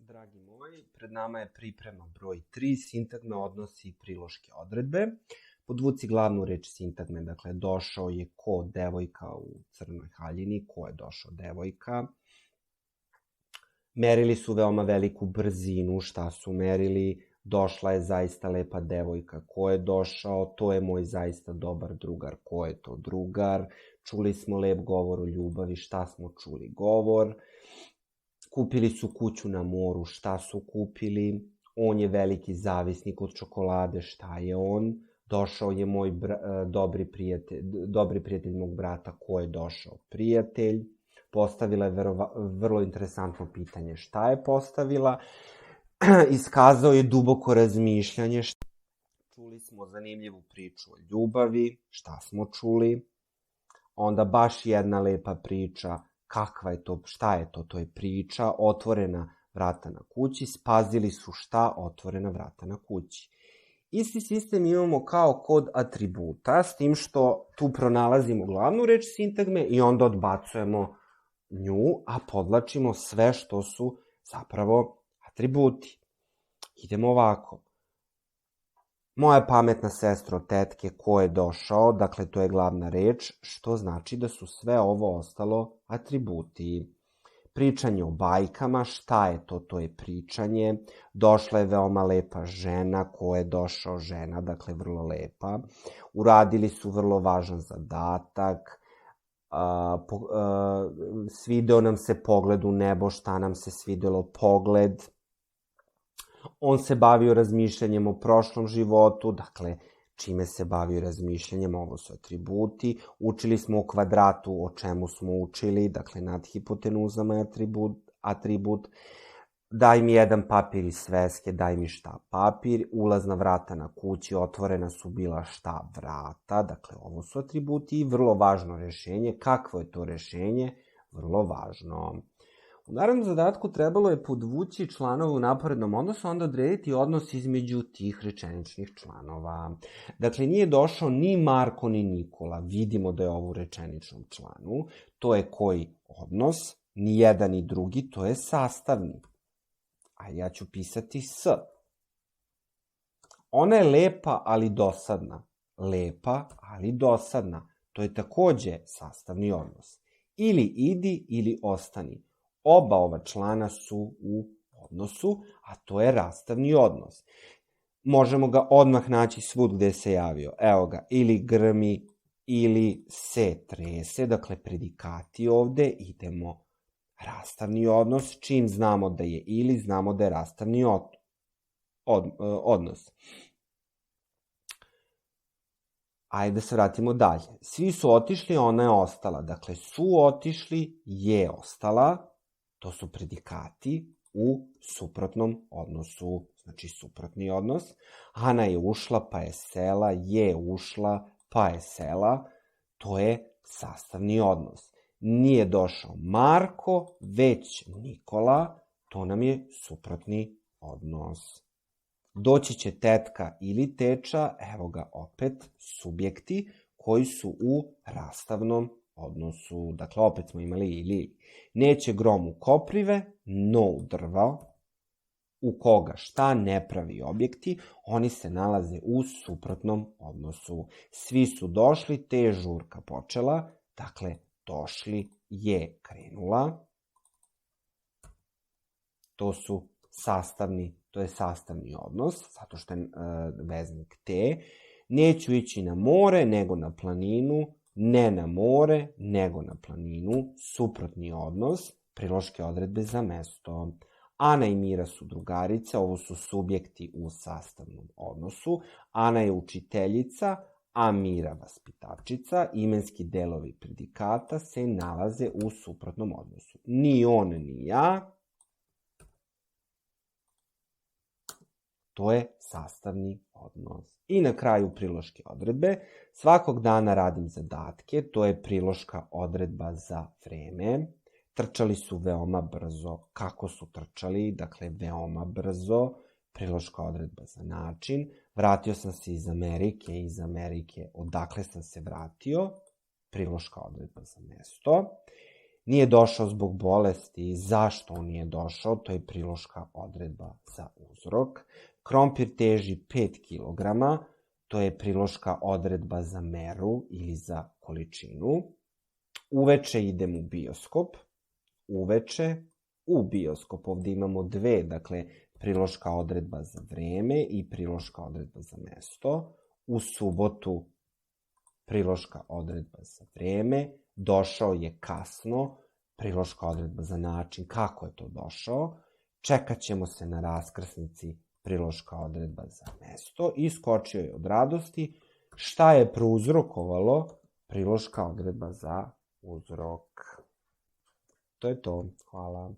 Dragi moji, pred nama je priprema broj 3, sintagme, odnosi i priloške odredbe. Podvuci glavnu reč sintagme, dakle, došao je ko devojka u crnoj haljini, ko je došao devojka. Merili su veoma veliku brzinu, šta su merili? Došla je zaista lepa devojka, ko je došao? To je moj zaista dobar drugar, ko je to drugar? Čuli smo lep govor o ljubavi, šta smo čuli? Govor. Kupili su kuću na moru, šta su kupili? On je veliki zavisnik od čokolade, šta je on? Došao je moj dobri prijatelj mog brata, ko je došao? Prijatelj. Postavila je vrlo interesantno pitanje, šta je postavila? Iskazao je duboko razmišljanje. Čuli smo zanimljivu priču o ljubavi, šta smo čuli? Onda baš jedna lepa priča. Kakva je to, šta je to? To je priča, otvorena vrata na kući, spazili su šta? Otvorena vrata na kući. Isti sistem imamo kao kod atributa, s tim što tu pronalazimo glavnu reč sintagme i onda odbacujemo nju, a podlačimo sve što su zapravo atributi. Idemo ovako. Moja pametna sestra od tetke, ko je došao, dakle to je glavna reč, što znači da su sve ovo ostalo atributi. Pričanje o bajkama, šta je to? To je pričanje. Došla je veoma lepa žena, ko je došao? Žena, dakle vrlo lepa. Uradili su vrlo važan zadatak. Svideo nam se pogled u nebo, šta nam se svidelo? Pogled. On se bavio razmišljanjem o prošlom životu, dakle, čime se bavio razmišljanjem, ovo su atributi. Učili smo o kvadratu, o čemu smo učili, dakle, nad hipotenuzama je atribut. Daj mi jedan papir iz sveske, daj mi šta? Papir. Ulazna vrata na kući, otvorena su bila šta? Vrata, dakle, ovo su atributi i vrlo važno rešenje. Kakvo je to rešenje? Vrlo važno. U narednom zadatku trebalo je podvući članove u naporednom odnosu, onda odrediti odnos između tih rečeničnih članova. Dakle, nije došao ni Marko ni Nikola. Vidimo da je ovo u rečeničnom članu. To je koji odnos? Ni jedan ni drugi, to je sastavni. A ja ću pisati s. Ona je lepa, ali dosadna. Lepa, ali dosadna. To je takođe sastavni odnos. Ili idi ili ostani. Oba ova člana su u odnosu, a to je rastavni odnos. Možemo ga odmah naći svud gde se javio. Evo ga, ili grmi, ili se trese, dakle predikati ovde, idemo rastavni odnos. Čim znamo da je ili, znamo da je rastavni odnos. Ajde da se vratimo dalje. Svi su otišli, ona je ostala. Dakle, su otišli, je ostala. To su predikati u suprotnom odnosu, znači suprotni odnos. Ana je ušla, pa je sela, je ušla, pa je sela. To je sastavni odnos. Nije došao Marko, već Nikola, to nam je suprotni odnos. Doći će tetka ili teča, evo ga opet, subjekti koji su u rastavnom odnosu. Dakle, opet smo imali ili. Neće grom u koprive, no u drva. U koga šta? Ne pravi objekti. Oni se nalaze u suprotnom odnosu. Svi su došli, te je žurka počela. Dakle, došli je krenula. To je sastavni odnos, zato što je veznik te. Neću ići na more, nego na planinu. Ne na more, nego na planinu, suprotni odnos, priloške odredbe za mesto. Ana i Mira su drugarice, ovo su subjekti u sastavnom odnosu. Ana je učiteljica, a Mira vaspitačica. Imenski delovi predikata se nalaze u suprotnom odnosu. Ni on, ni ja. To je sastavni odnos. I na kraju priloške odredbe. Svakog dana radim zadatke, to je priloška odredba za vreme. Trčali su veoma brzo. Kako su trčali? Dakle, veoma brzo. Priloška odredba za način. Vratio sam se iz Amerike. Odakle sam se vratio? Priloška odredba za mesto. Nije došao zbog bolesti. Zašto on nije došao? To je priloška odredba za uzrok. Krompir teži 5 kg. To je priloška odredba za meru ili za količinu. Uveče idem u bioskop. Uveče u bioskop. Ovdje imamo dve, dakle, priloška odredba za vreme i priloška odredba za mesto. U subotu priloška odredba za vreme. Došao je kasno. Priloška odredba za način kako je to došao. Čekat ćemo se na raskrsnici. Priloška odredba za mesto. Iskočio je od radosti. Šta je prouzrokovalo? Priloška odredba za uzrok. To je to. Hvala.